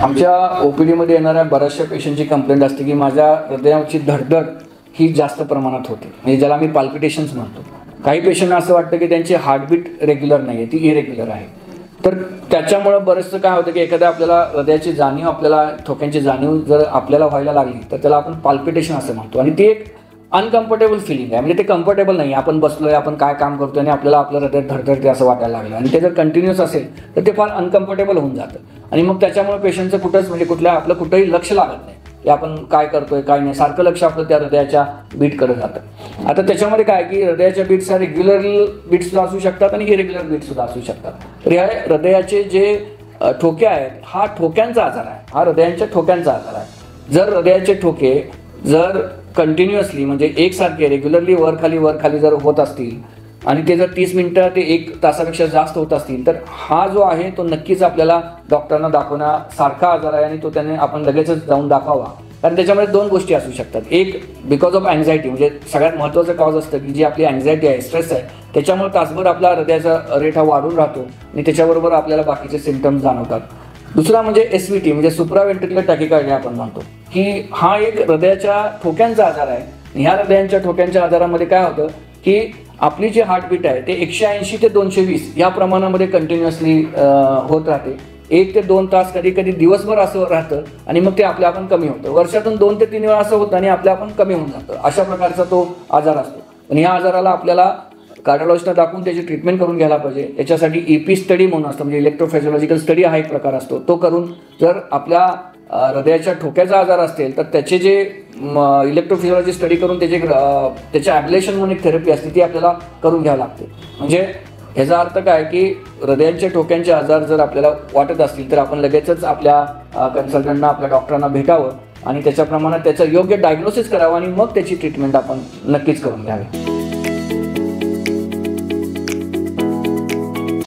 आमच्या ओपीडीमध्ये येणाऱ्या बऱ्याचशा पेशंटची कंप्लेंट असते की माझ्या हृदयाची धडधड ही जास्त प्रमाणात होते, म्हणजे ज्याला आम्ही पाल्पिटेशन्स म्हणतो. काही पेशंटना असं वाटतं की त्यांची हार्टबीट रेग्युलर नाही आहे, ती इरेग्युलर आहे. तर त्याच्यामुळं बरंचसं काय होतं की एखाद्या आपल्याला हृदयाची जाणीव, आपल्याला ठोक्यांची जाणीव जर आपल्याला व्हायला लागली तर त्याला आपण पाल्पिटेशन असं म्हणतो. आणि ती एक अनकम्फर्टेबल फिलिंग आहे, म्हणजे ते कम्फर्टेबल नाही. आपण बसलोय, आपण काय काम करतोय आणि आपल्याला आपलं हृदय धडधडते असं वाटायला लागलं, आणि ते जर कंटिन्युअस असेल तर ते फार अनकम्फर्टेबल होऊन जातं. आणि मग त्याच्यामुळे पेशंटचं कुठंच म्हणजे आपलं कुठंही लक्ष लागत नाही की आपण काय करतोय काय नाही, सारखं लक्ष आपलं त्या हृदयाच्या बीटकडे जातं. आता त्याच्यामध्ये काय की हृदयाच्या बीट्स ह्या रेग्युलर बीट्सुद्धा असू शकतात आणि इरेग्युलर बीट्सुद्धा असू शकतात. तर ह्या हृदयाचे जे ठोके आहेत, हा ठोक्यांचा आजार आहे, हा हृदयांच्या ठोक्यांचा आजार आहे. जर हृदयाचे ठोके जर कंटिन्युअसली म्हणजे एकसारखे रेग्युलरली वर खाली जर होत असतील आणि ते जर 30 मिनिटं ते 1 तासापेक्षा जास्त होत असतील, तर हा जो आहे तो नक्कीच आपल्याला डॉक्टरांना दाखवण्यासारखा आजार आहे आणि तो त्याने आपण लगेचच जाऊन दाखवावा. कारण त्याच्यामध्ये 2 गोष्टी असू शकतात. एक बिकॉज ऑफ अँझायटी, म्हणजे सगळ्यात महत्त्वाचं कॉज असतं की जी आपली अँझायटी आहे, स्ट्रेस आहे, त्याच्यामुळे तासभर आपला हृदयाचा रेट हा वाढून राहतो आणि त्याच्याबरोबर आपल्याला बाकीचे सिम्पटम्स जाणवतात. दुसरा म्हणजे एसव्हीटी म्हणजे सुप्राव्हेंट्रिक्युलर टॅकिकार्डिया आपण म्हणतो, की हा एक हृदयाच्या ठोक्यांचा आजार आहे. ह्या हृदयांच्या ठोक्यांच्या आजारामध्ये काय होतं की आपली जी हार्टबीट आहे ते 180 ते 220 या प्रमाणामध्ये कंटिन्युअसली होत राहते. 1 ते 2 तास, कधी कधी दिवसभर असं राहतं आणि मग ते आपल्या आपण कमी होतं. वर्षातून 2 ते 3 वेळा असं होतं आणि आपल्या आपण कमी होऊन जातं. अशा प्रकारचा तो आजार असतो. आणि ह्या आजाराला आपल्याला कार्डिओलॉजिस्टला दाखवून त्याची ट्रीटमेंट करून घ्यायला पाहिजे. त्याच्यासाठी ईपी स्टडी म्हणून असतं, म्हणजे इलेक्ट्रोफिजियोलॉजिकल स्टडी हा एक प्रकार असतो. तो करून जर आपल्या हृदयाच्या ठोक्याचा आजार असेल तर त्याचे जे इलेक्ट्रोफिजियोलॉजी स्टडी करून त्याचे ॲब्लेशन म्हणून एक थेरपी असते, ती आपल्याला करून घ्यावी लागते. म्हणजे ह्याचा अर्थ काय की हृदयांच्या ठोक्यांचे आजार जर आपल्याला वाटत असतील तर आपण लगेचच आपल्या कन्सल्टंटना, आपल्या डॉक्टरांना भेटावं आणि त्याच्याप्रमाणे त्याचं योग्य डायग्नोसिस करावं आणि मग त्याची ट्रीटमेंट आपण नक्कीच करून घ्यावी.